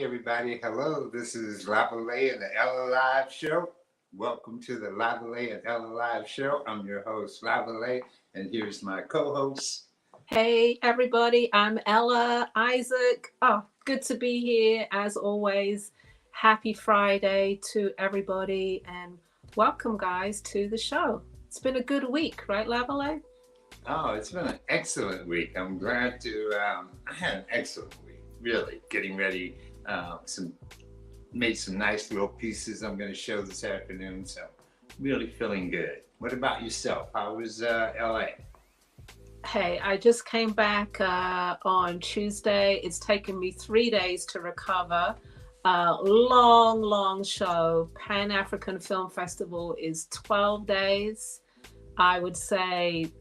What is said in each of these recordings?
everybody. Hello, this is Lavalais and the Ella Live Show. Welcome to the Lavalais and Ella Live Show. I'm your host, Lavalais, and here's my co-host. Hey everybody, I'm Ella Isaac. Oh, good to be here as always. Happy Friday to everybody and welcome guys to the show. It's been a good week, right, Lavalais? Oh, it's been an excellent week. I'm glad to, I had an excellent week, really. Getting ready, made some nice little pieces I'm going to show this afternoon, so really feeling good. What about yourself? How was LA? Hey, I just came back on Tuesday. It's taken me 3 days to recover. Long show. Pan African Film Festival is 12 days. I would say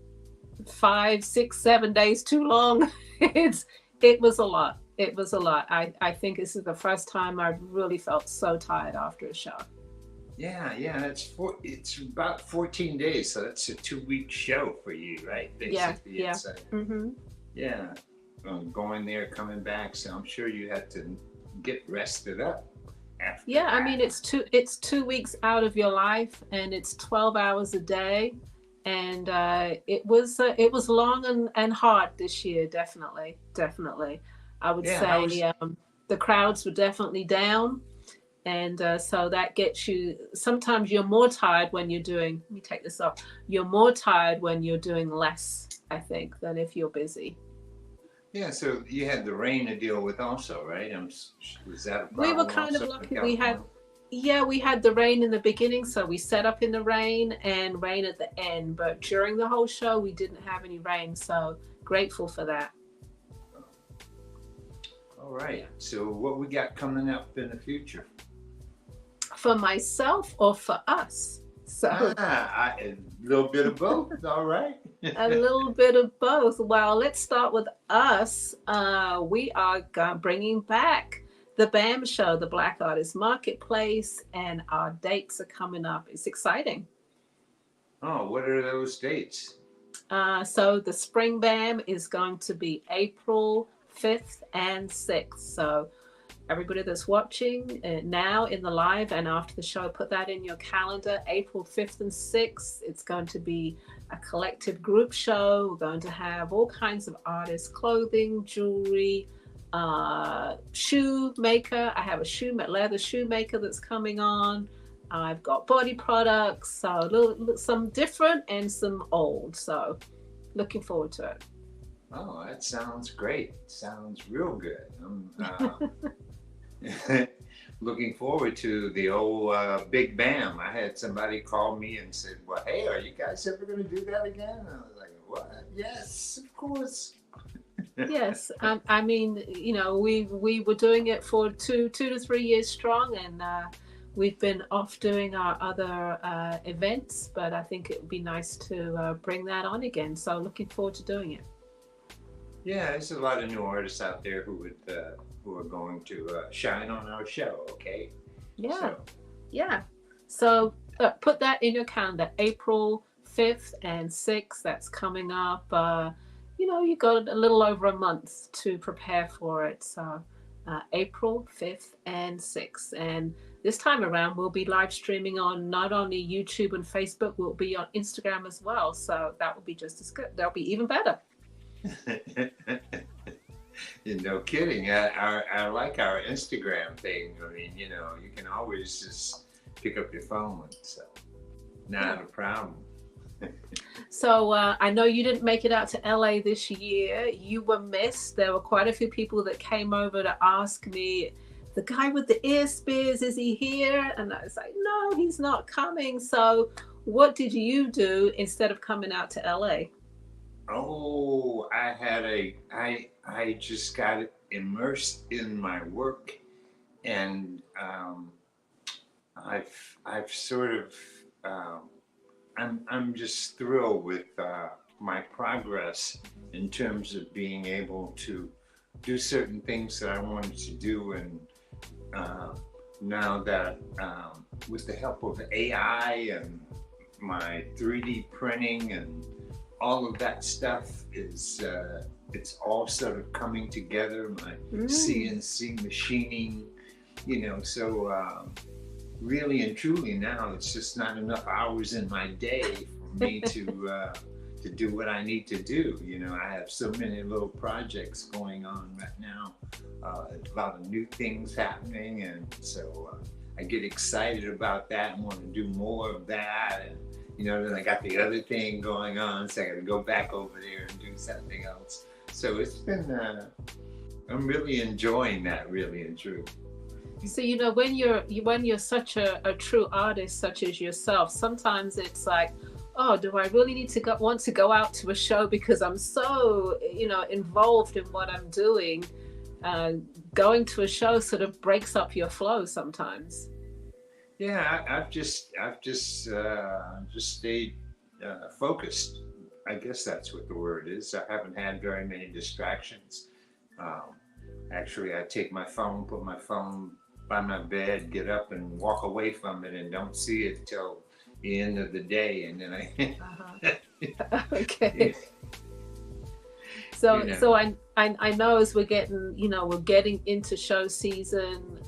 5, 6, 7 days too long. It was a lot. It was a lot. I think this is the first time I've really felt so tired after a show. Yeah, it's about 14 days, so that's a 2-week show for you, right? Basically, Yeah. it's Mm-hmm. yeah, going there, coming back. So I'm sure you had to get rested up after Yeah, I that. mean it's 2 weeks out of your life, and it's 12 hours a day, and it was long and hard this year. Definitely. I would Yeah, how was? say the crowds were definitely down. And so that gets you, sometimes you're more tired when you're doing, let me take this off, you're more tired when you're doing less, I think, than if you're busy. Yeah, so you had the rain to deal with also, right? Was that a We were problem kind of also in lucky. California? We had the rain in the beginning, so we set up in the rain and rain at the end. But during the whole show, we didn't have any rain, so grateful for that. All right. So what we got coming up in the future? For myself or for us? So A little bit of both. All right. a little bit of both. Well, let's start with us. We are bringing back the BAM show, the Black Artist Marketplace, and our dates are coming up. It's exciting. Oh, what are those dates? So the Spring BAM is going to be April 5th and 6th. So everybody that's watching now in the live and after the show, put that in your calendar. April 5th and 6th, it's going to be a collective group show. We're going to have all kinds of artists, clothing, jewelry, shoemaker. I have a leather shoemaker that's coming on. I've got body products, so some different and some old. So looking forward to it. Oh, that sounds great. Sounds real good. Looking forward to the old Big Bam. I had somebody call me and said, "Well, hey, are you guys ever going to do that again?" And I was like, "What? Yes, of course." Yes, I mean, we were doing it for 2 to 3 years strong, and we've been off doing our other events, but I think it would be nice to bring that on again. So looking forward to doing it. Yeah, there's a lot of new artists out there who are going to shine on our show. Okay. Yeah, So, yeah. So put that in your calendar. April 5th and 6th. That's coming up. You got a little over a month to prepare for it. So April 5th and 6th. And this time around, we'll be live streaming on not only YouTube and Facebook, we'll be on Instagram as well. So that will be just as good. That'll be even better. no kidding. I like our Instagram thing. I mean, you can always just pick up your phone, so not a problem. So I know you didn't make it out to LA this year. You were missed. There were quite a few people that came over to ask me, the guy with the ear spears, is he here? And I was like, no, he's not coming. So what did you do instead of coming out to LA? Oh, I just got immersed in my work, and I've sort of I'm just thrilled with my progress in terms of being able to do certain things that I wanted to do, and now that with the help of AI and my 3D printing and all of that stuff it's all sort of coming together. My CNC machining So really and truly now it's just not enough hours in my day for me to do what I need to do. I have so many little projects going on right now, a lot of new things happening, and so I get excited about that and want to do more of that. And then I got the other thing going on, so I got to go back over there and do something else. So it's been, I'm really enjoying that, really and true. So when you're such a true artist such as yourself, sometimes it's like, oh, do I really need to want to go out to a show because I'm so involved in what I'm doing? Going to a show sort of breaks up your flow sometimes. Yeah, I've just stayed focused. I guess that's what the word is. I haven't had very many distractions. Actually, I take my phone, put my phone by my bed, get up and walk away from it, and don't see it till the end of the day, and then I. Okay. So I know as we're getting into show season,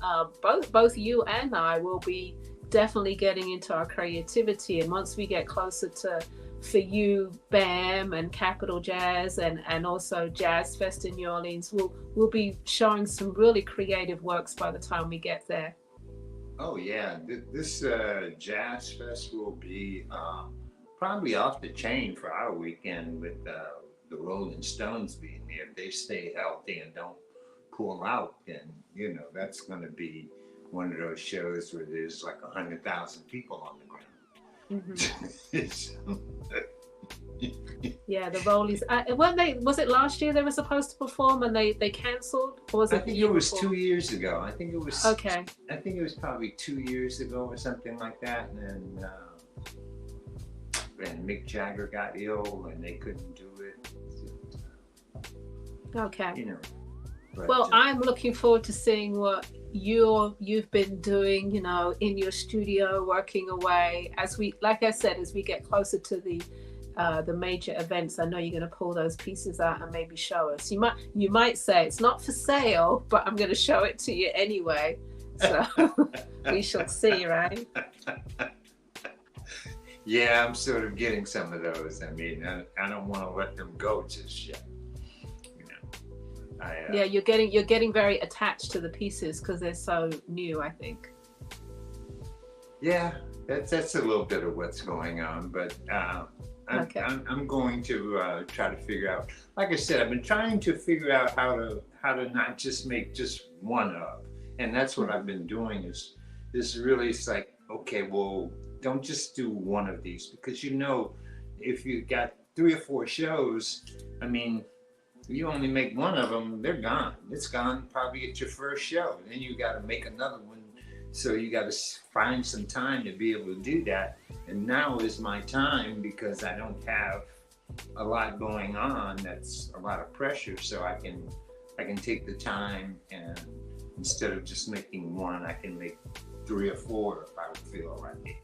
both you and I will be definitely getting into our creativity, and once we get closer to, for you, BAM and Capital Jazz and also Jazz Fest in New Orleans, we'll be showing some really creative works by the time we get there. Oh yeah, this Jazz Fest will be probably off the chain for our weekend with the Rolling Stones being there. If they stay healthy and don't pull out, then that's going to be one of those shows where there's like 100,000 people on the ground. Mm-hmm. Yeah, the Rollies. Weren't they? Was it last year they were supposed to perform and they cancelled? Or was it? I think it was 2 years ago. I think it was. Okay. I think it was probably 2 years ago or something like that, and Mick Jagger got ill and they couldn't do it. Okay. But, well, I'm looking forward to seeing what you've been doing, in your studio, working away. As we get closer to the major events, I know you're going to pull those pieces out and maybe show us. You might say it's not for sale, but I'm going to show it to you anyway. So we shall see, right? Yeah, I'm sort of getting some of those. I mean, I don't want to let them go just yet. Yeah, you're getting very attached to the pieces because they're so new, I think. Yeah, that's a little bit of what's going on, but I'm going to try to figure out. Like I said, I've been trying to figure out how to not just make just one up, and that's what I've been doing. Is really, it's like, okay, well, don't just do one of these, because if you got 3 or 4 shows, I mean, you only make one of them, they're gone. It's gone probably at your first show. Then you got to make another one. So you got to find some time to be able to do that. And now is my time, because I don't have a lot going on. That's a lot of pressure. So I can take the time, and instead of just making one, I can make 3 or 4 if I would feel like.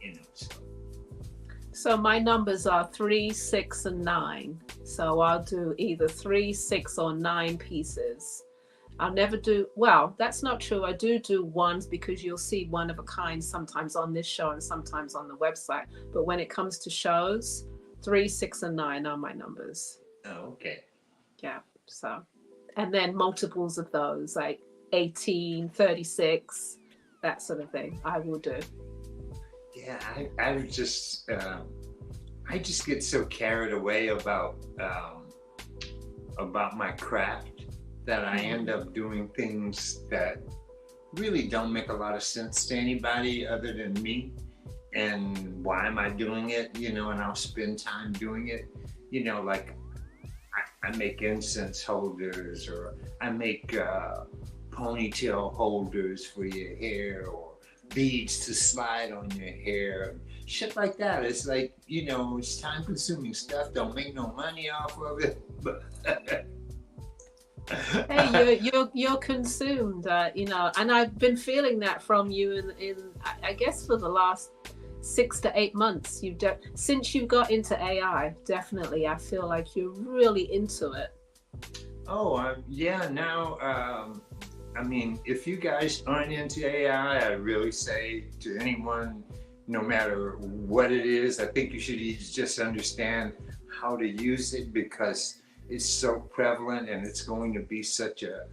So my numbers are 3, 6, and 9. So I'll do either 3, 6, or 9 pieces. I'll never do, well, that's not true. I do ones, because you'll see one of a kind sometimes on this show and sometimes on the website. But when it comes to shows, 3, 6, and 9 are my numbers. Oh, okay. Yeah. So, and then multiples of those, like 18, 36, that sort of thing, I will do. Yeah, I just get so carried away about my craft that I end up doing things that really don't make a lot of sense to anybody other than me. And why am I doing it? And I'll spend time doing it. Like I make incense holders, or I make ponytail holders for your hair, or beads to slide on your hair, shit like that. It's like, it's time consuming stuff, don't make no money off of it, but hey, you're consumed, and I've been feeling that from you in I guess for the last 6 to 8 months. Since you got into AI, definitely I feel like you're really into it. Oh, yeah, now I mean, if you guys aren't into AI, I really say to anyone, no matter what it is, I think you should just understand how to use it because it's so prevalent and it's going to be such a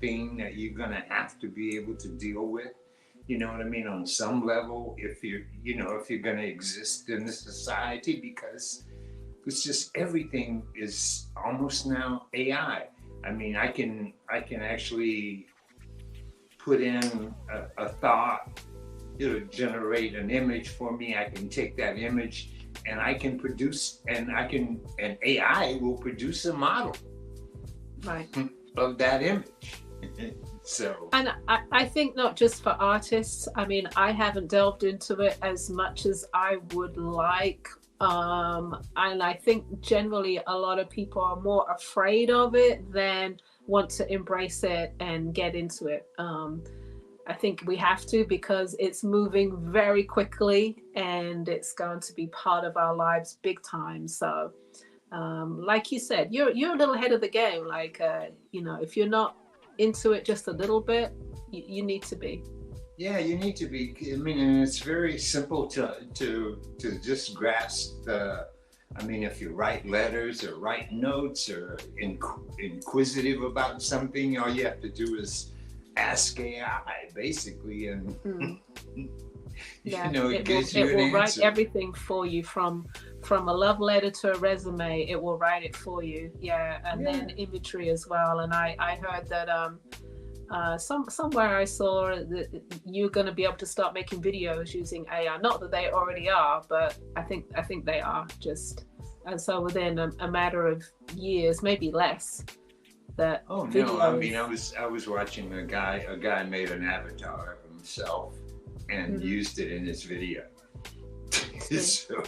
thing that you're going to have to be able to deal with. You know what I mean? On some level, if if you're going to exist in this society, because it's just everything is almost now AI. I mean, I can actually put in a thought. It'll generate an image for me. I can take that image and I can produce, and AI will produce a model Right. of that image. So, And I think not just for artists. I mean, I haven't delved into it as much as I would like. And I think generally a lot of people are more afraid of it than want to embrace it and get into it. I think we have to because it's moving very quickly and it's going to be part of our lives big time. So, like you said, you're a little ahead of the game. Like, if you're not into it just a little bit, you need to be. yeah, you need to be. I mean, and it's very simple to just grasp the. I mean, if you write letters or write notes or inquisitive about something, all you have to do is ask AI, basically, and Yeah, it gives you it an will write answer. everything for you from a love letter to a resume. It will write it for you. Yeah, and Yeah. then imagery as well. And I heard that somewhere I saw that you're going to be able to start making videos using AI. Not that they already are, but I think they are just. And so within a matter of years, maybe less, that Oh no! I mean, I was watching a guy made an avatar of himself and used it in his video. So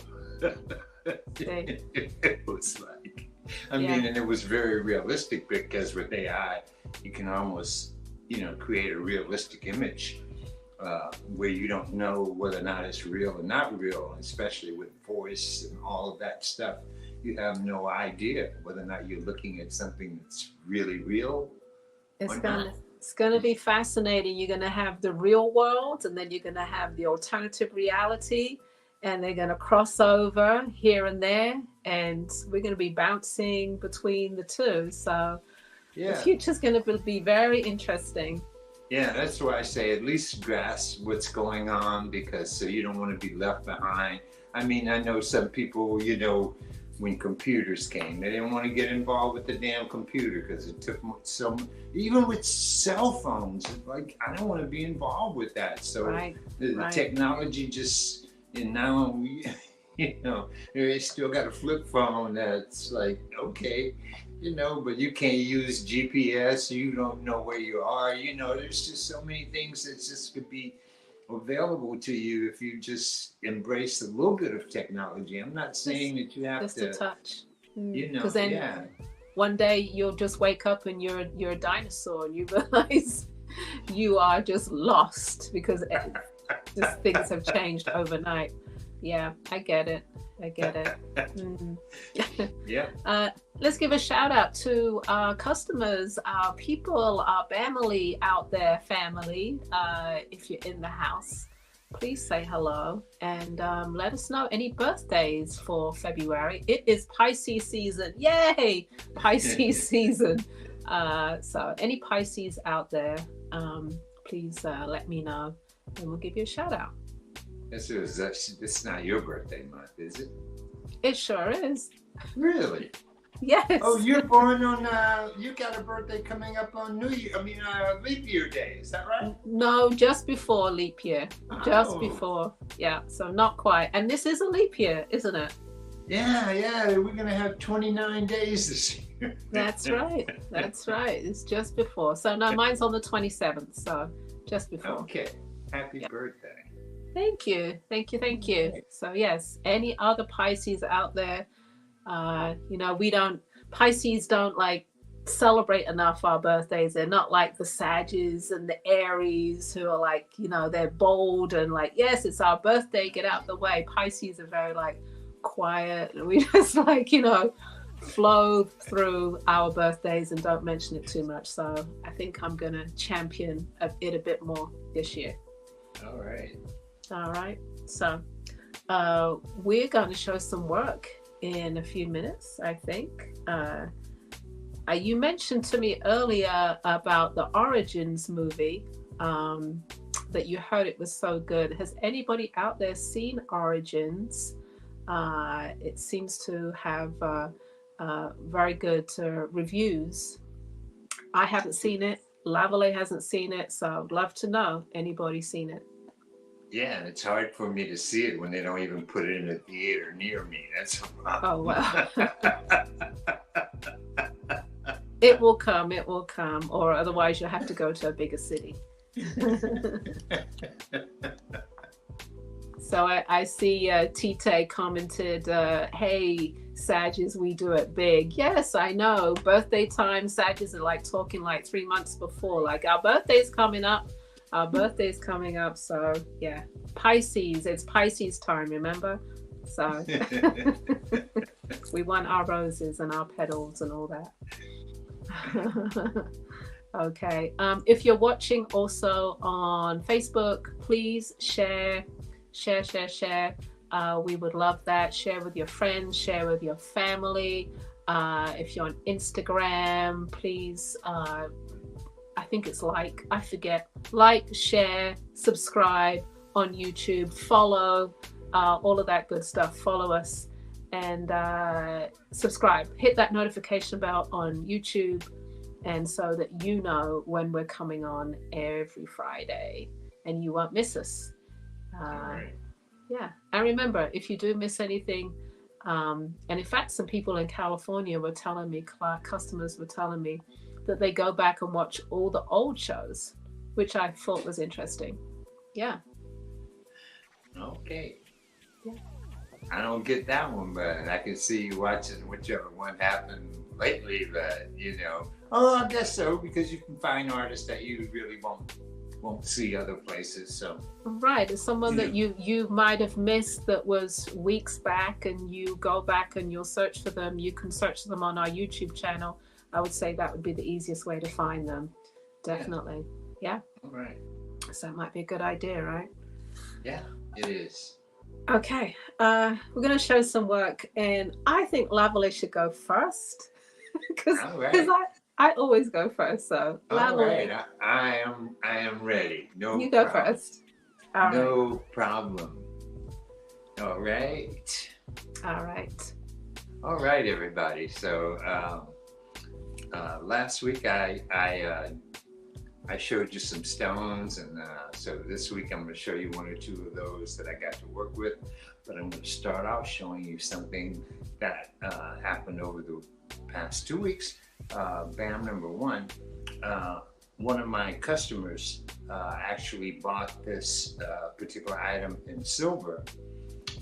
it was like, I mean, and it was very realistic because with AI, you can almost, create a realistic image where you don't know whether or not it's real or not real, especially with voice and all of that stuff. You have no idea whether or not you're looking at something that's really real or not. It's gonna be fascinating. You're gonna have the real world, and then you're gonna have the alternative reality, and they're gonna cross over here and there, and we're gonna be bouncing between the two. So the Yeah. future's gonna be very interesting. Yeah, that's why I say at least grasp what's going on because so you don't want to be left behind. I mean, I know some people, when computers came, they didn't want to get involved with the damn computer because it took even with cell phones, like I don't want to be involved with that. So the technology just, and now they still got a flip phone that's like, okay, but you can't use GPS. You don't know where you are. There's just so many things that just could be available to you if you just embrace a little bit of technology. I'm not saying that you have just to a touch. because then one day you'll just wake up and you're a dinosaur and you realize you are just lost because just things have changed overnight. Yeah, I get it. Yeah. Let's give a shout out to our customers, our people, our family out there. Family, if you're in the house, please say hello and let us know any birthdays for February. It is Pisces season. Yay! Pisces season. So any Pisces out there, please let me know and we'll give you a shout out. It's not your birthday month, is it? It sure is. Really? Yes. Oh, you're born on, you got a birthday coming up on Leap Year Day, is that right? No, just before leap year. Just before. Yeah, so not quite. And this is a leap year, isn't it? Yeah, we're going to have 29 days this year. That's right. It's just before. So no, mine's on the 27th, so just before. Okay. Happy birthday. Thank you. So yes, any other Pisces out there, Pisces don't like celebrate enough our birthdays. They're not like the Sagittarius and the Aries who are like, they're bold and like, yes, it's our birthday, get out the way. Pisces are very like quiet. We just like, flow through our birthdays and don't mention it too much. So I think I'm going to champion it a bit more this year. All right. All right. So we're going to show some work in a few minutes, I think. You mentioned to me earlier about the Origins movie, that you heard it was so good. Has anybody out there seen Origins? It seems to have very good reviews. I haven't seen it. Lavalais hasn't seen it, so I'd love to know anybody seen it. Yeah, and it's hard for me to see it when they don't even put it in a theater near me. That's a problem. Oh, well. It will come, or otherwise you'll have to go to a bigger city. So I see Tite commented, hey, Sages, we do it big. Yes, I know. Birthday time, Sages are like talking like 3 months before. Like, our birthday's coming up. So, yeah. Pisces, it's Pisces time, remember? So we want our roses and our petals and all that. Okay. If you're watching also on Facebook, please share. We would love that. Share with your friends, share with your family. If you're on Instagram, please, I think it's like, share, subscribe on YouTube, follow, all of that good stuff. Follow us and subscribe. Hit that notification bell on YouTube, and so that you know when we're coming on every Friday and you won't miss us. Right. Yeah, and remember, if you do miss anything, and in fact some people in California were telling me, customers were telling me that they go back and watch all the old shows, which I thought was interesting. Yeah. Okay. Yeah. I don't get that one, but I can see you watching whichever one happened lately. But I guess so, because you can find artists that you really won't see other places. So right, it's someone that you might have missed that was weeks back, and you go back and you'll search for them. You can search them on our YouTube channel. I would say that would be the easiest way to find them. Definitely. Yeah. All right. So that might be a good idea, right? Yeah, it is. Okay, we're going to show some work, and I think Lavalais should go first because I always go first. So Lavalais, all right, I am ready. No, you go first. No problem. All right. All right. All right, everybody. So last week I showed you some stones, and so this week I'm going to show you one or two of those that I got to work with. But I'm going to start out showing you something that happened over the past 2 weeks. BAM number one. One of my customers actually bought this particular item in silver,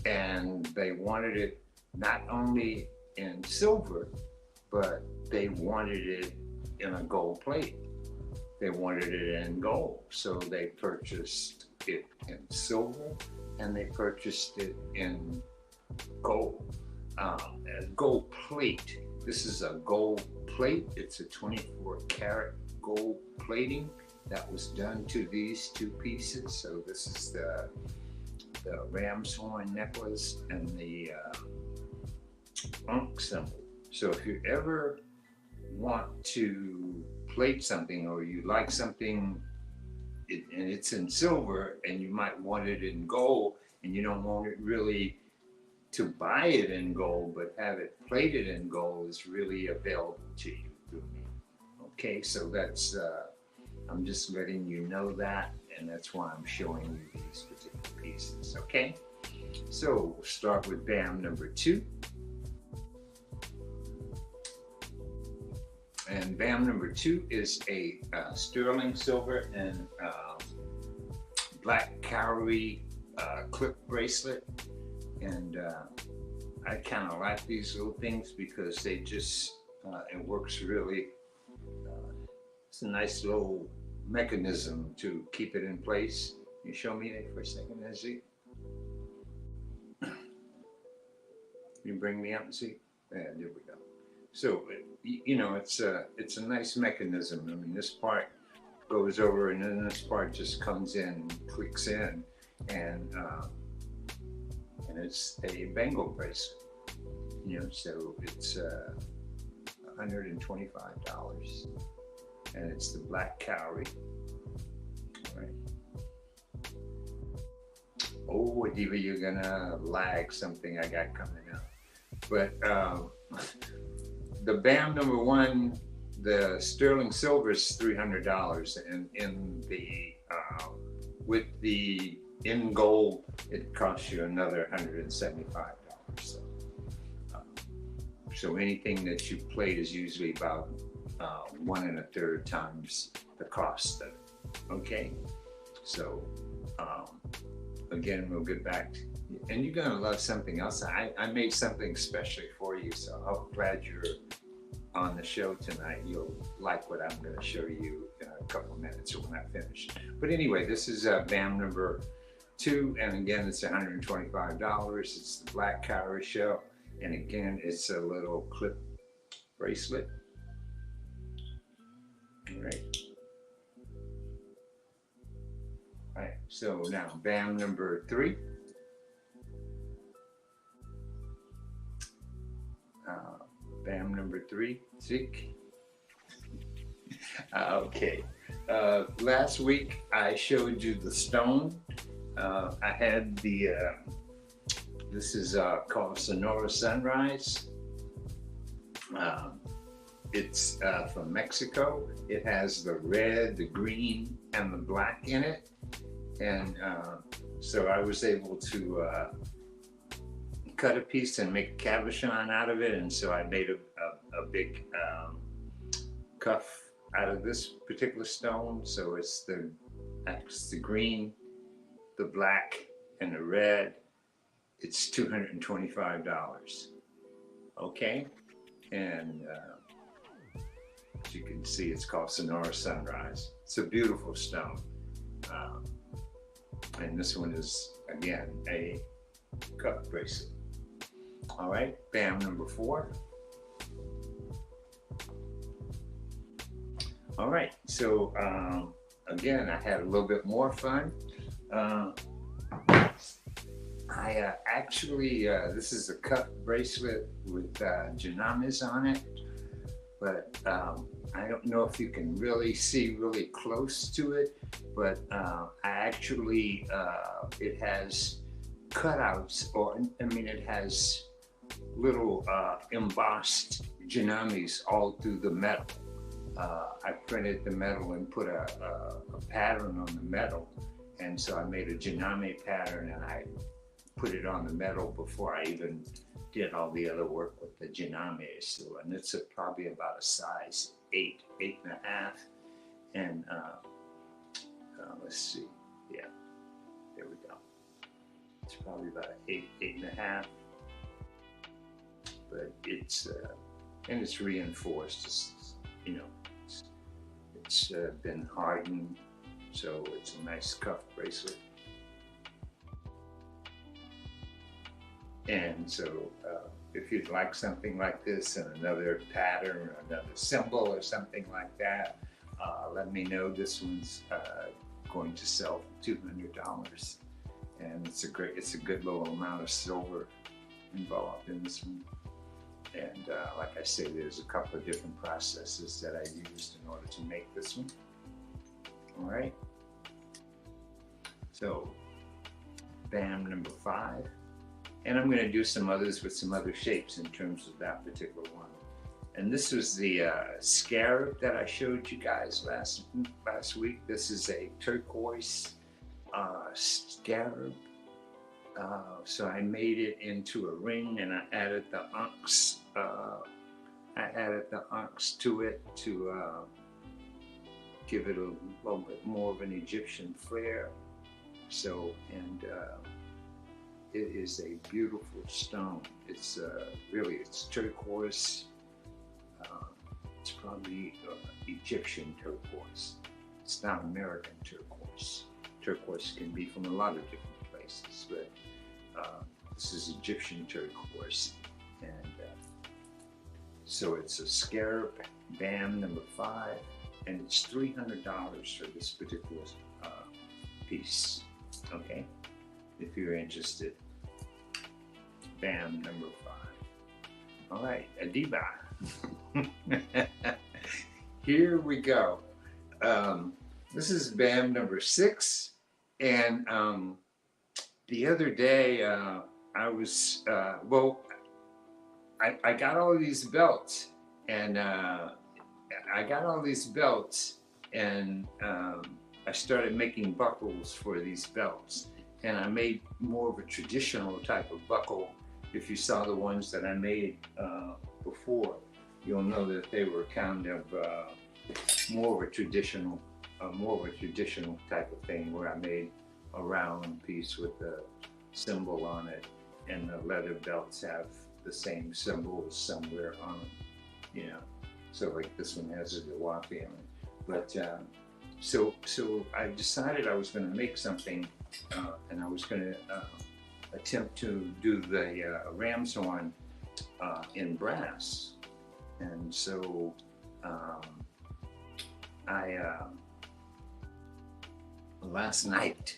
and they wanted it not only in silver, but they wanted it in a gold plate. They wanted it in gold, so they purchased it in silver, and they purchased it in gold. A gold plate. This is a gold plate. It's a 24 karat gold plating that was done to these two pieces. So this is the ram's horn necklace and the Ankh symbol. So if you ever want to plate something, or you like something and it's in silver and you might want it in gold, and you don't want it really to buy it in gold, but have it plated in gold is really available to you through me. Okay, so that's I'm just letting you know that, and that's why I'm showing you these particular pieces. Okay, so we'll start with BAM number two. And BAM number two is a sterling silver and black cowrie clip bracelet. And I kind of like these little things because they just, it works really, it's a nice little mechanism to keep it in place. Can you show me that for a second, Ezzy? You bring me up and see? Yeah, there we go. So you know, it's a nice mechanism. I mean, this part goes over, and then this part just comes in, and clicks in, and it's a bangle bracelet. You know, so it's $125, and it's the black cowrie. All right. Oh, Diva, you're gonna lag something I got coming up. But the BAM number one, the sterling silver is $300, and in the with the in gold, it costs you another $175. So anything that you played is usually about 1 1/3 times the cost of it. Okay, so again, we'll get back to, and you're gonna love something else. I made something especially for you, so I'm glad you're on the show tonight. You'll like what I'm gonna show you in a couple of minutes or when I finish. But anyway, this is BAM number 2, and again, it's $125. It's the black cowrie shell, and again, it's a little clip bracelet. All right. All right, so now BAM number 3. BAM number 3, Zeke. Okay, last week I showed you the stone. I had the, this is called Sonora Sunrise. It's from Mexico. It has the red, the green, and the black in it. And so I was able to cut a piece and make a cabochon out of it. And so I made a big cuff out of this particular stone. So it's the green, the black, and the red. It's $225. Okay, and as you can see, it's called Sonora Sunrise. It's a beautiful stone. And this one is, again, a cuff bracelet. All right, BAM number 4. All right, so again, I had a little bit more fun. I actually, this is a cuff bracelet with janamis on it, but I don't know if you can really see really close to it, but I actually, it has cutouts, or I mean, it has little embossed janamis all through the metal. I printed the metal and put a pattern on the metal, and so I made a janami pattern, and I put it on the metal before I even did all the other work with the janami. So, and it's probably about a size 8, 8.5, and let's see, yeah, there we go. It's probably about 8, 8.5, but it's and it's reinforced. It's, you know, it's been hardened, so it's a nice cuff bracelet. And so if you'd like something like this and another pattern or another symbol or something like that, let me know. This one's going to sell for $200, and it's a good little amount of silver involved in this one. And like I say, there's a couple of different processes that I used in order to make this one. All right. So BAM number 5. And I'm going to do some others with some other shapes in terms of that particular one. And this was the scarab that I showed you guys last week. This is a turquoise scarab. So I made it into a ring, and I added the onyx. To it to give it a little bit more of an Egyptian flair. So, and it is a beautiful stone. It's really, it's turquoise. It's probably Egyptian turquoise. It's not American turquoise. Turquoise can be from a lot of different places, but this is Egyptian turquoise. And So it's a scarab band number 5, and it's $300 for this particular piece. Okay, if you're interested. Band number 5. All right, Adiba. Here we go. This is band number 6, and the other day I was I got all these belts, and I started making buckles for these belts, and I made more of a traditional type of buckle. If you saw the ones that I made before, you'll know that they were kind of more of a traditional type of thing, where I made a round piece with the symbol on it, and the leather belts have the same symbols somewhere on them, you know. So like this one has a Gawafi on it. But so I decided I was going to make something, and I was going to attempt to do the ram's horn in brass. And so last night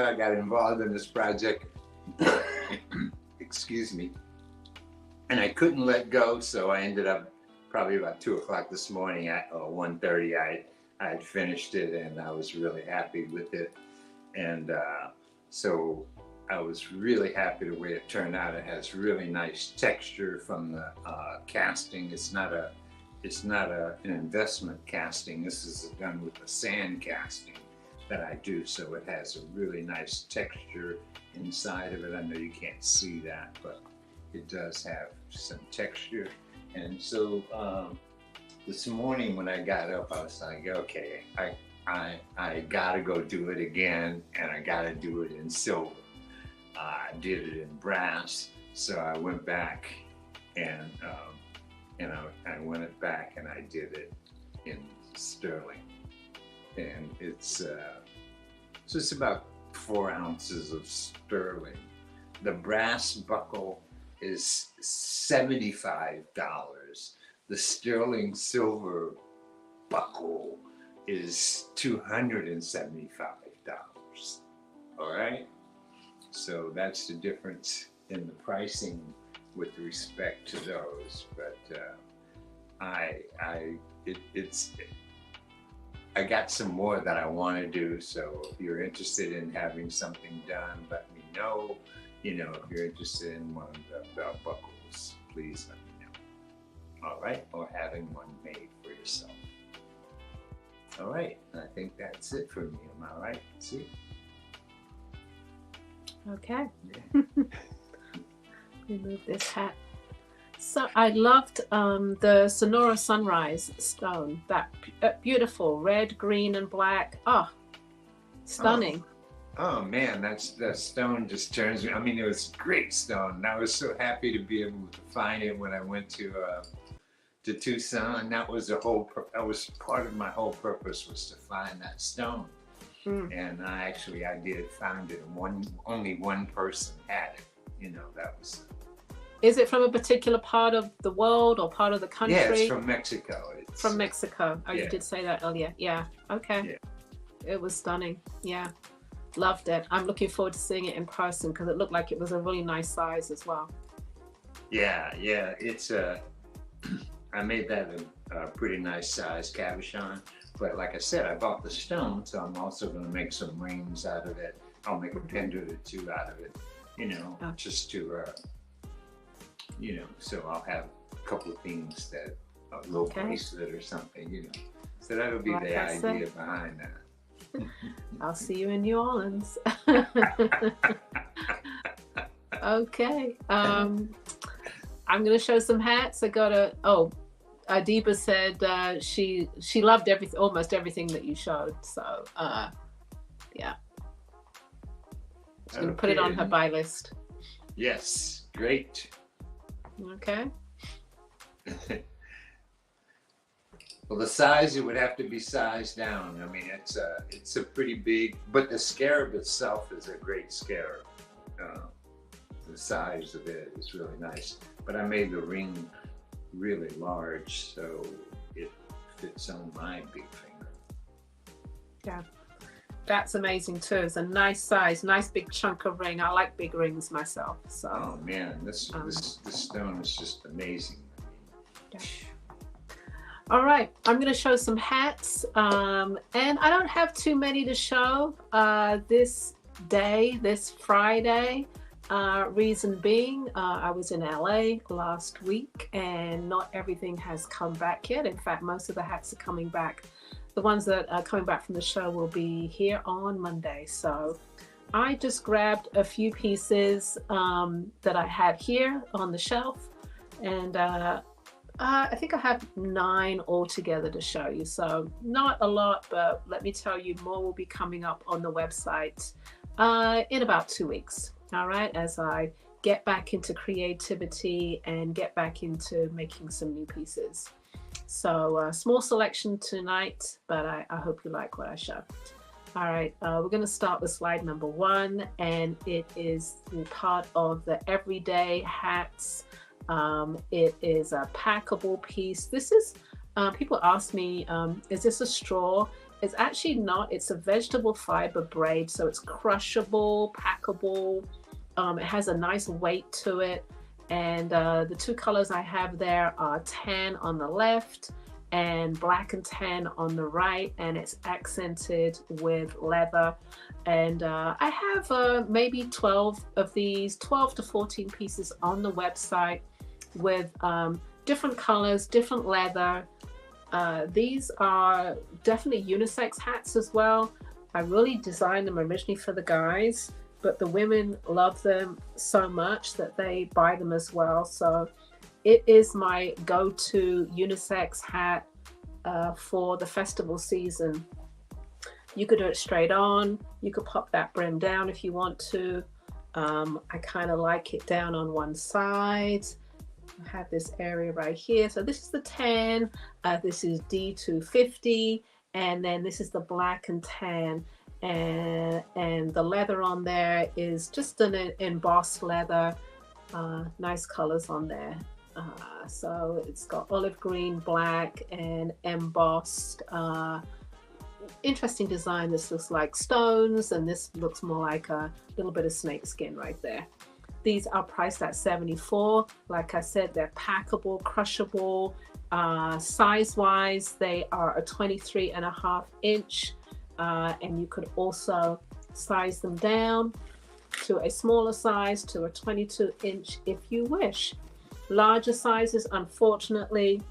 I got involved in this project. Excuse me. And I couldn't let go, so I ended up probably about 2 o'clock this morning at 1:30. I had finished it, and I was really happy with it. And so I was really happy the way it turned out. It has really nice texture from the casting. It's not an investment casting. This is done with a sand casting that I do, so it has a really nice texture inside of it. I know you can't see that, but it does have some texture. And so this morning when I got up, I was like, okay, I gotta go do it again, and I gotta do it in silver. I did it in brass, so I went back and I went it back and I did it in sterling. And it's just about 4 ounces of sterling. The brass buckle is $75. The sterling silver buckle is $275. All right, so that's the difference in the pricing with respect to those. But I got some more that I want to do. So if you're interested in having something done, let me know. You know, if you're interested in one of the belt buckles, please let me know. All right, or having one made for yourself. All right, I think that's it for me. Am I right? See? Okay. Yeah. Remove this hat. So I loved the Sonora Sunrise stone. That beautiful red, green, and black. Oh, stunning. Oh man, that stone just turns me. I mean, it was a great stone. And I was so happy to be able to find it when I went to Tucson. That was part of my whole purpose, was to find that stone. And I did find it. Only one person had it. You know, that was. Is it from a particular part of the world or part of the country? Yeah, it's from Mexico. From Mexico. Oh, yeah. You did say that earlier. Yeah. Okay. Yeah. It was stunning. Yeah. Loved it. I'm looking forward to seeing it in person, because it looked like it was a really nice size as well. Yeah. It's I made that a pretty nice size cabochon. But like I said, I bought the stone, so I'm also going to make some rings out of it. I'll make a pendant or 2 out of it, you know, just to, you know, so I'll have a couple of things that, a little bracelet or something, you know. So that'll be the idea behind that. I'll see you in New Orleans. Okay. I'm going to show some hats. Adiba said she loved almost everything that you showed. So, yeah. She's going to put it on her buy list. Yes, great. Okay. Well, the size, it would have to be sized down. I mean, it's a pretty big, but the scarab itself is a great scarab. the size of it is really nice. But I made the ring really large so it fits on my big finger. Yeah, that's amazing too. It's a nice size, nice big chunk of ring. I like big rings myself. So. Oh man, this stone is just amazing. Yeah. All right, I'm going to show some hats, and I don't have too many to show this Friday. Reason being, I was in LA last week and not everything has come back yet. In fact, most of the hats are coming back. The ones that are coming back from the show will be here on Monday. So I just grabbed a few pieces that I had here on the shelf, and I think I have 9 altogether to show you. So not a lot, but let me tell you, more will be coming up on the website in about 2 weeks. All right, as I get back into creativity and get back into making some new pieces. So small selection tonight, but I hope you like what I show. All right, we're going to start with slide number 1, and it is part of the everyday hats. It is a packable piece. This is, people ask me, is this a straw? It's actually not. It's a vegetable fiber braid, so it's crushable, packable. It has a nice weight to it. And the 2 colors I have there are tan on the left and black and tan on the right, and it's accented with leather. And I have maybe 12 of these, 12 to 14 pieces on the website with different colors, different leather. These are definitely unisex hats as well. I really designed them originally for the guys, but the women love them so much that they buy them as well. So it is my go-to unisex hat for the festival season. You could do it straight on. You could pop that brim down if you want to. I kind of like it down on one side. I have this area right here. So this is the tan. This is D250. And then this is the black and tan. And the leather on there is just an embossed leather. Nice colors on there. So it's got olive green, black, and embossed. Interesting design. This looks like stones, and this looks more like a little bit of snake skin right there. These are priced at $74. Like I said, they're packable, crushable. Size-wise, they are a 23.5 inch. And you could also size them down to a smaller size, to a 22 inch if you wish. Larger sizes, unfortunately,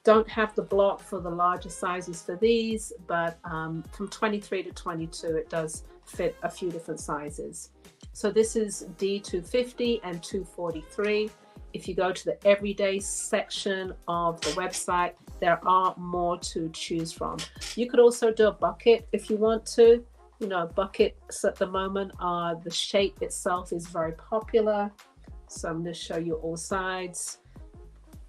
don't have the block for the larger sizes for these, but from 23 to 22, it does fit a few different sizes. So this is D250 and 243. If you go to the everyday section of the website, there are more to choose from. You could also do a bucket if you want to. You know, buckets at the moment are, the shape itself is very popular. So I'm going to show you all sides.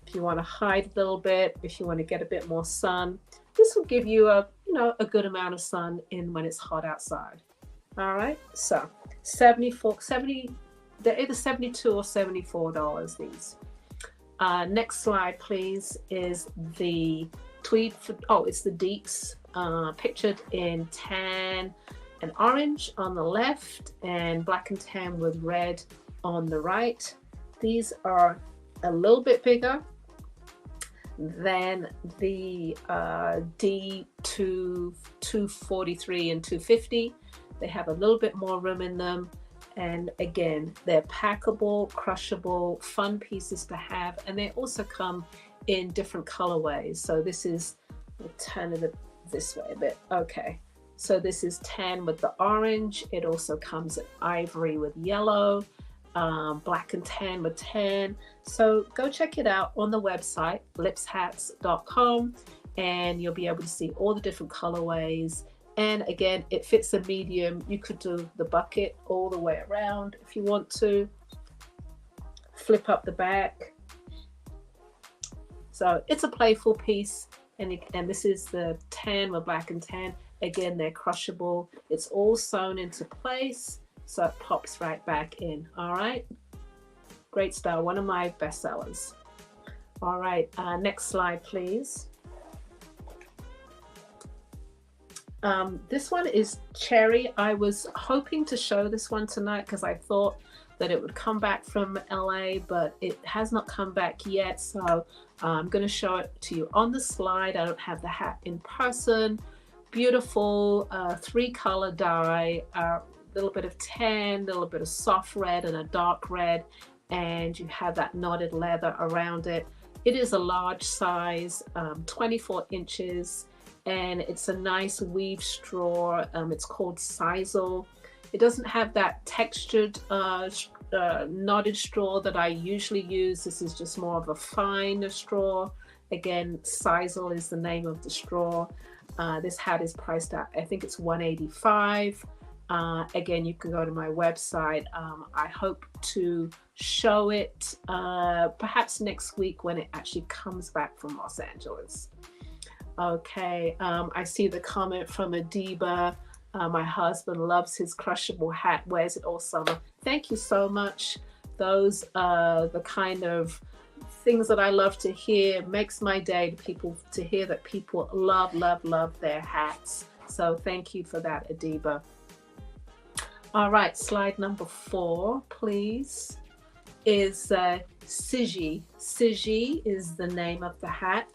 If you want to hide a little bit, if you want to get a bit more sun, this will give you a good amount of sun in when it's hot outside. All right, so they're either $72 or $74, these. Next slide, please, is the tweed. It's the Deeks, pictured in tan and orange on the left, and black and tan with red on the right. These are a little bit bigger than the D243 and 250. They have a little bit more room in them. And again, they're packable, crushable, fun pieces to have. And they also come in different colorways. So this is, we'll turn it this way a bit. Okay. So this is tan with the orange. It also comes in ivory with yellow, black and tan with tan. So go check it out on the website, lipshats.com, and you'll be able to see all the different colorways. And again, it fits a medium. You could do the bucket all the way around if you want to. Flip up the back. So it's a playful piece. And this is the tan with black and tan. Again, they're crushable. It's all sewn into place, so it pops right back in. All right. Great style, one of my bestsellers. All right, next slide, please. This one is Cherry. I was hoping to show this one tonight because I thought that it would come back from LA, but it has not come back yet. So I'm going to show it to you on the slide. I don't have the hat in person. Beautiful 3-color dye, a little bit of tan, a little bit of soft red and a dark red, and you have that knotted leather around it. It is a large size, 24 inches, and it's a nice weave straw. It's called sisal. It doesn't have that textured knotted straw that I usually use. This is just more of a fine straw. Again, sisal is the name of the straw. This hat is priced at, I think it's $185. Again, you can go to my website. I hope to show it perhaps next week when it actually comes back from Los Angeles. Okay, I see the comment from Adiba. My husband loves his crushable hat, wears it all summer. Thank you so much. Those are the kind of things that I love to hear. Makes my day to hear that people love their hats. So thank you for that, Adiba. All right, slide number 4, please, is Siji. Siji is the name of the hat.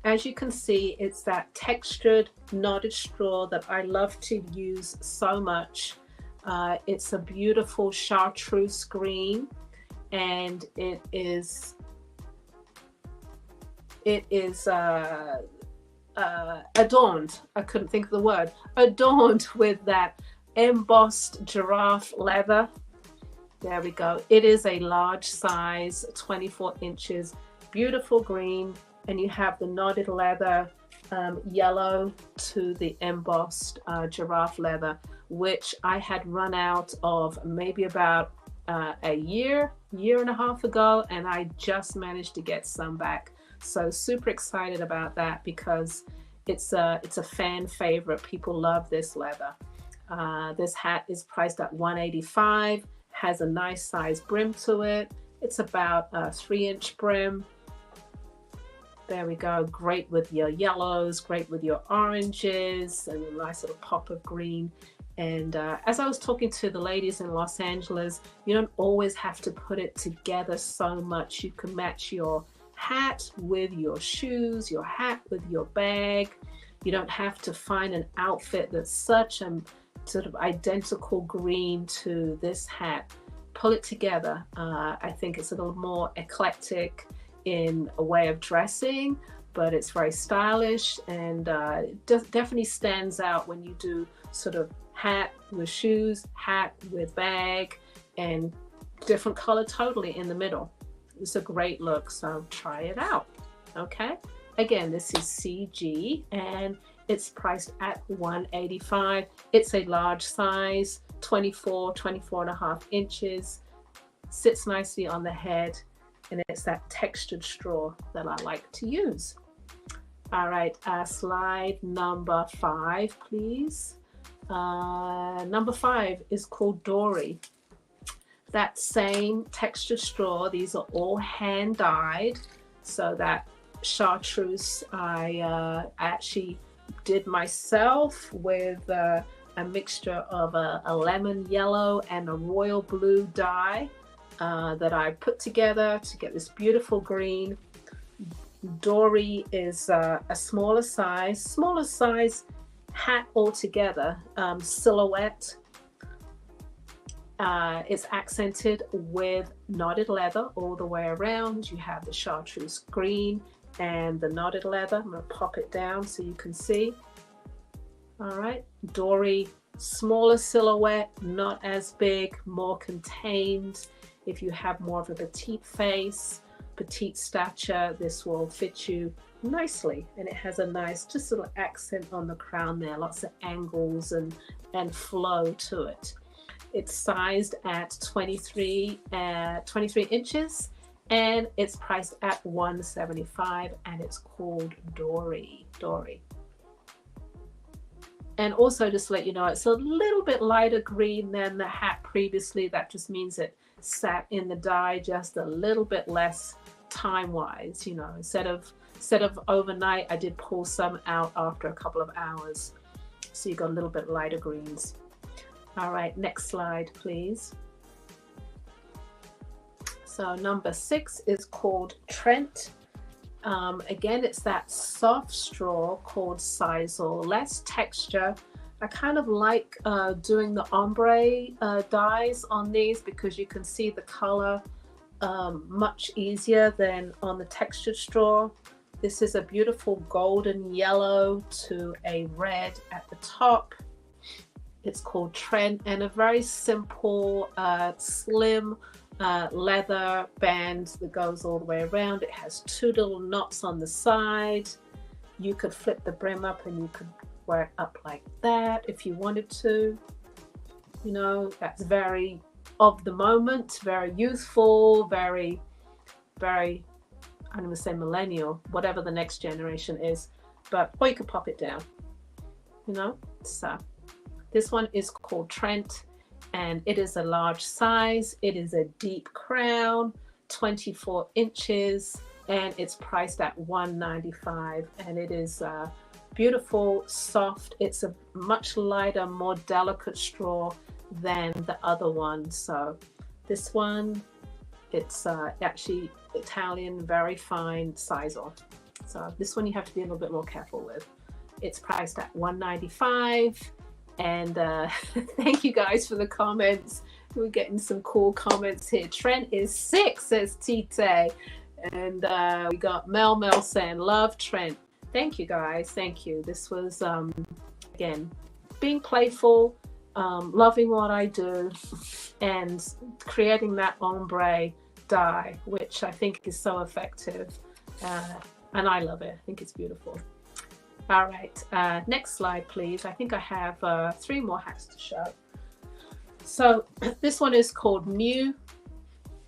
As you can see, it's that textured knotted straw that I love to use so much. It's a beautiful chartreuse green, and it is adorned, I couldn't think of the word, adorned with that embossed giraffe leather. There we go. It is a large size, 24 inches, beautiful green, and you have the knotted leather, yellow to the embossed giraffe leather, which I had run out of maybe about a year and a half ago, and I just managed to get some back. So super excited about that because it's a fan favorite. People love this leather. This hat is priced at $185, has a nice size brim to it. It's about a 3-inch brim. There we go. Great with your yellows, great with your oranges, and a nice little pop of green. And as I was talking to the ladies in Los Angeles, you don't always have to put it together so much. You can match your hat with your shoes, your hat with your bag. You don't have to find an outfit that's such a sort of identical green to this hat. Pull it together. I think it's a little more eclectic in a way of dressing, but it's very stylish, and it definitely stands out when you do sort of hat with shoes, hat with bag, and different color totally in the middle. It's a great look, so try it out. Okay, again, this is CG, and it's priced at $185. It's a large size, 24 and a half inches, sits nicely on the head, and it's that textured straw that I like to use. All right, slide number 5, please. Number 5 is called Dory. That same textured straw, these are all hand dyed. So that chartreuse I actually did myself with a mixture of a lemon yellow and a royal blue dye that I put together to get this beautiful green. Dory is a smaller size hat altogether, silhouette. It's accented with knotted leather all the way around. You have the chartreuse green and the knotted leather. I'm going to pop it down so you can see. All right, Dory, smaller silhouette, not as big, more contained. If you have more of a petite face, petite stature, this will fit you nicely, and it has a nice just little accent on the crown there, lots of angles and flow to it. It's sized at 23 inches, and it's priced at $175, and it's called Dory. And also, just to let you know, it's a little bit lighter green than the hat previously. That just means it sat in the dye just a little bit less time-wise. You know, instead of overnight, I did pull some out after a couple of hours. So you got a little bit lighter greens. All right, next slide, please. So number 6 is called Trent. Again, it's that soft straw called Sisal, less texture. I kind of like doing the ombre dyes on these because you can see the color much easier than on the textured straw. This is a beautiful golden yellow to a red at the top. It's called Trent, and a very simple, slim leather band that goes all the way around. It has 2 little knots on the side. You could flip the brim up and you could wear it up like that if you wanted to. You know, that's very of the moment, very youthful, very, very, I'm going to say millennial, whatever the next generation is. But, or you could pop it down, you know. So this one is called Trent, and it is a large size. It is a deep crown, 24 inches, and it's priced at $195. And it is beautiful, soft. It's a much lighter, more delicate straw than the other one. So this one, it's actually Italian, very fine Sisal. So this one you have to be a little bit more careful with. It's priced at $195. And thank you guys for the comments. We're getting some cool comments here. Trent is 6, says Tite. And we got Mel saying, love Trent. Thank you guys. Thank you. This was, again, being playful, loving what I do, and creating that ombre dye, which I think is so effective. And I love it. I think it's beautiful. All right, next slide, please. I think I have 3 more hats to show. So this one is called Mew.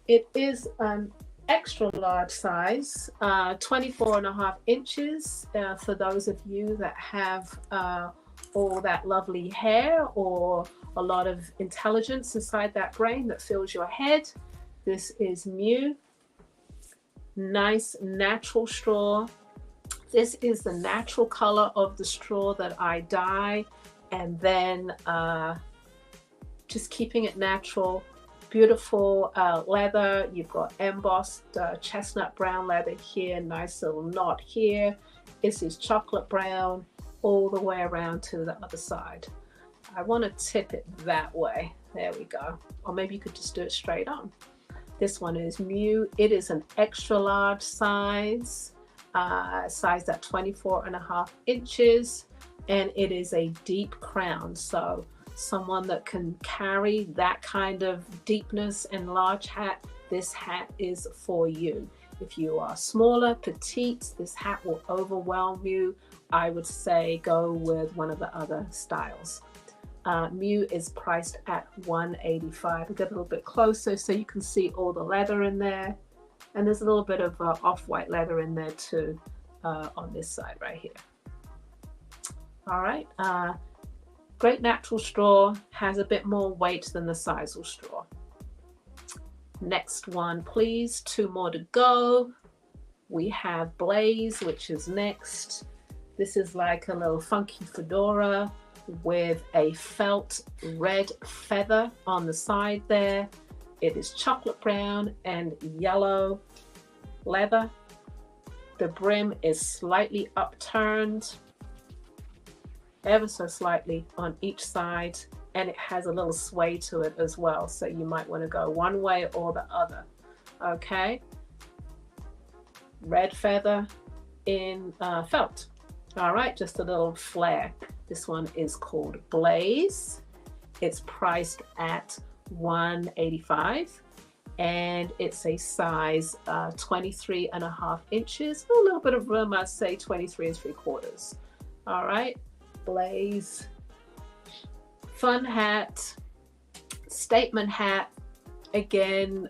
It is an extra large size, 24.5 inches, for those of you that have all that lovely hair or a lot of intelligence inside that brain that fills your head. This is Mew. Nice natural straw. This is the natural color of the straw that I dye, and then just keeping it natural. Beautiful leather. You've got embossed chestnut brown leather here, nice little knot here. This is chocolate brown all the way around to the other side. I want to tip it that way. There we go. Or maybe you could just do it straight on. This one is Mew. It is an extra large size. Sized at 24.5 inches, and it is a deep crown. So someone that can carry that kind of deepness and large hat, this hat is for you. If you are smaller, petite, this hat will overwhelm you. I would say go with one of the other styles. Mew is priced at $185. I'll get a little bit closer so you can see all the leather in there. And there's a little bit of off-white leather in there too, on this side right here. All right, great natural straw, has a bit more weight than the Sisal straw. Next one, please, 2 more to go. We have Blaze, which is next. This is like a little funky fedora with a felt red feather on the side there. It is chocolate brown and yellow leather. The brim is slightly upturned, ever so slightly on each side, and it has a little sway to it as well. So you might want to go one way or the other. Okay. Red feather in felt. All right, just a little flare. This one is called Blaze. It's priced at $185, and it's a size 23.5 inches. A little bit of room, I'd say 23 3/4. All right, Blaze, fun hat, statement hat. Again,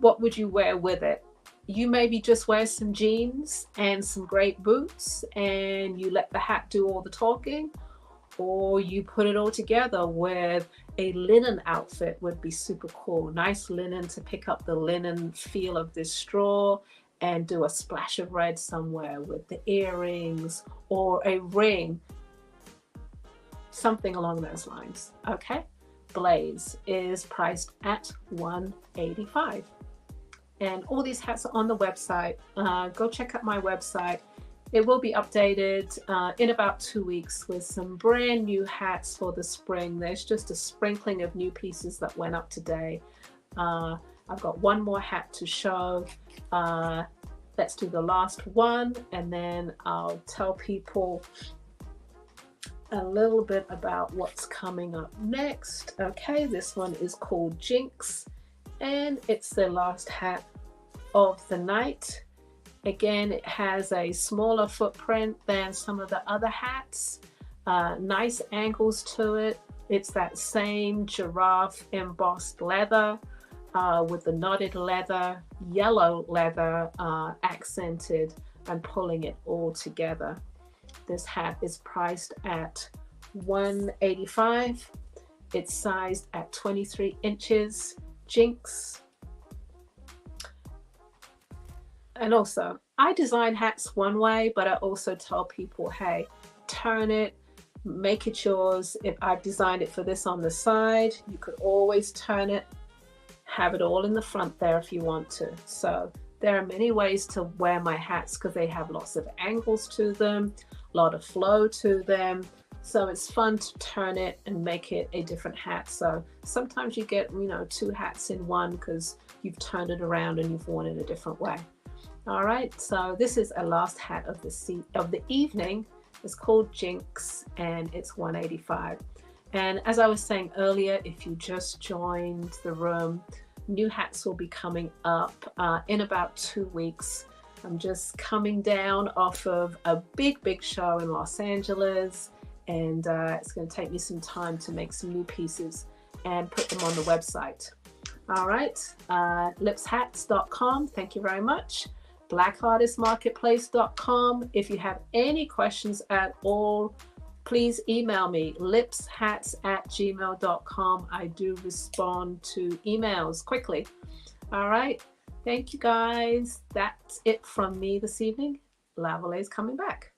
what would you wear with it? You maybe just wear some jeans and some great boots, and you let the hat do all the talking. or you put it all together with a linen outfit would be super cool. Nice linen to pick up the linen feel of this straw and do a splash of red somewhere with the earrings or a ring, something along those lines. Okay, Blaze is priced at $185, and all these hats are on the website. Go check out my website. It will be updated in about 2 weeks with some brand new hats for the spring. There's just a sprinkling of new pieces that went up today. I've got one more hat to show. Let's do the last one, and then I'll tell people a little bit about what's coming up next. Okay, this one is called Jinx, and it's the last hat of the night. Again, it has a smaller footprint than some of the other hats. Nice angles to it. It's that same giraffe embossed leather with the knotted leather, yellow leather accented and pulling it all together. This hat is priced at $185. It's sized at 23 inches. Jinx. And also, I design hats one way, but I also tell people, hey, turn it, make it yours. If I've designed it for this on the side, you could always turn it, have it all in the front there if you want to. So there are many ways to wear my hats because they have lots of angles to them, a lot of flow to them. So it's fun to turn it and make it a different hat. So sometimes you get, two hats in one because you've turned it around and you've worn it a different way. All right, so this is a last hat of the evening. It's called Jinx, and it's $185. And as I was saying earlier, if you just joined the room, new hats will be coming up in about 2 weeks. I'm just coming down off of a big show in Los Angeles, and it's going to take me some time to make some new pieces and put them on the website. All right, lipshats.com. Thank you very much. blackartistmarketplace.com. If you have any questions at all, please email me, lipshats@gmail.com. I do respond to emails quickly. All right. Thank you, guys. That's it from me this evening. Lavalais is coming back.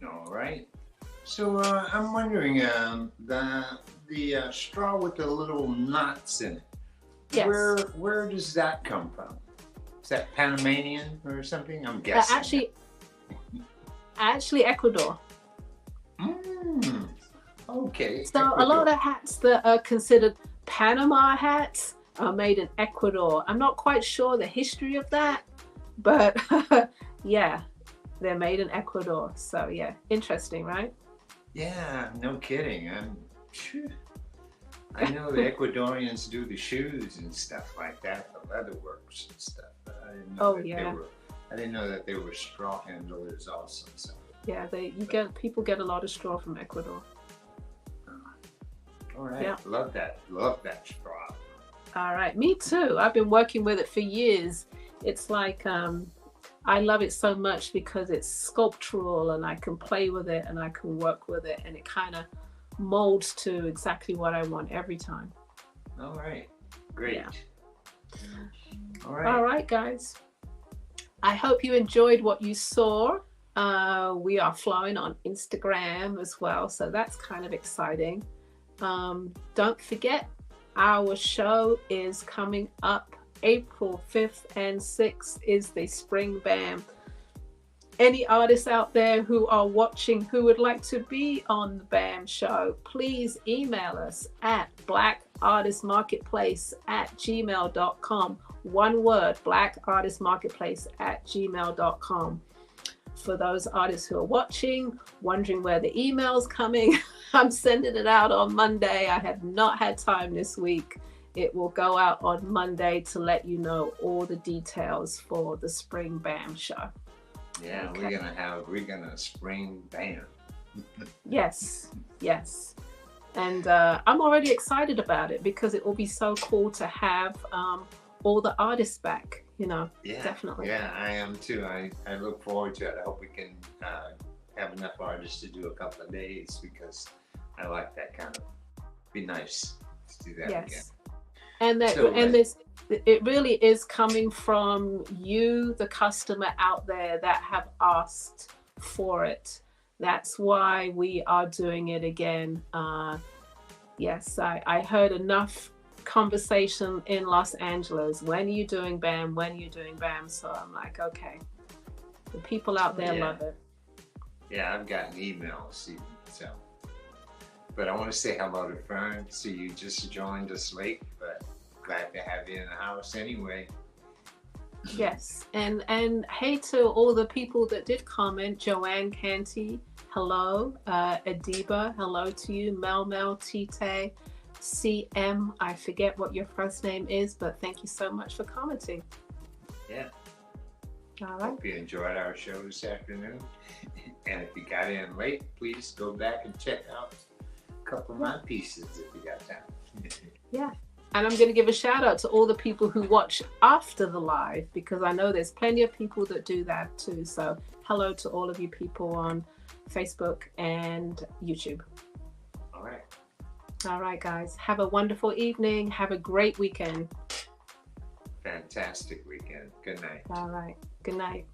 All right. So I'm wondering, the straw with the little knots in it, Yes. where does that come from? Is that Panamanian or something? I'm guessing. Actually Ecuador. Okay. So Ecuador. a lot of hats that are considered Panama hats are made in Ecuador. I'm not quite sure the history of that, but yeah, they're made in Ecuador. So yeah, interesting, right? Yeah, no kidding. I know the Ecuadorians do the shoes and stuff like that, the leather works and stuff. But I didn't know I didn't know that they were straw handlers also. So. Yeah, people get a lot of straw from Ecuador. All right, yeah. Love that straw. All right, me too. I've been working with it for years. It's like I love it so much because it's sculptural and I can play with it and I can work with it, and it kind of molds to exactly what I want every time. All right, great. Yeah. All right, guys. I hope you enjoyed what you saw. We are flowing on Instagram as well, so that's kind of exciting. Don't forget, our show is coming up April 5th and 6th is the Spring BAM. Any artists out there who are watching who would like to be on the BAM show, please email us at blackartistmarketplace@gmail.com. One word, blackartistmarketplace@gmail.com. For those artists who are watching, wondering where the email's coming, I'm sending it out on Monday. I have not had time this week. It will go out on Monday to let you know all the details for the Spring BAM show. Yeah, okay. We're gonna Spring BAM. Yes. And I'm already excited about it because it will be so cool to have all the artists back. Definitely. Yeah, I am too. I look forward to it. I hope we can have enough artists to do a couple of days because I like that kind of. Be nice to do that again. Yes. And that So, and this it really is coming from you, the customer out there that have asked for it. That's why we are doing it again. Yes, I heard enough conversation in Los Angeles. When are you doing BAM? When are you doing BAM? So I'm like, okay, the people out there yeah. love it. Yeah, I've gotten emails even, so. But I want to say hello to Fern. So you just joined us late, but glad to have you in the house anyway. Yes, and hey to all the people that did comment. Joanne Canty, hello. Adiba, hello to you. Mel Tite, CM, I forget what your first name is, but thank you so much for commenting. Yeah. All right. Hope you enjoyed our show this afternoon. And if you got in late, please go back and check out a couple of my pieces if you got time. Yeah. And I'm going to give a shout out to all the people who watch after the live, because I know there's plenty of people that do that too. So hello to all of you people on Facebook and YouTube. All right. All right, guys. Have a wonderful evening. Have a great weekend. Fantastic weekend. Good night. All right. Good night.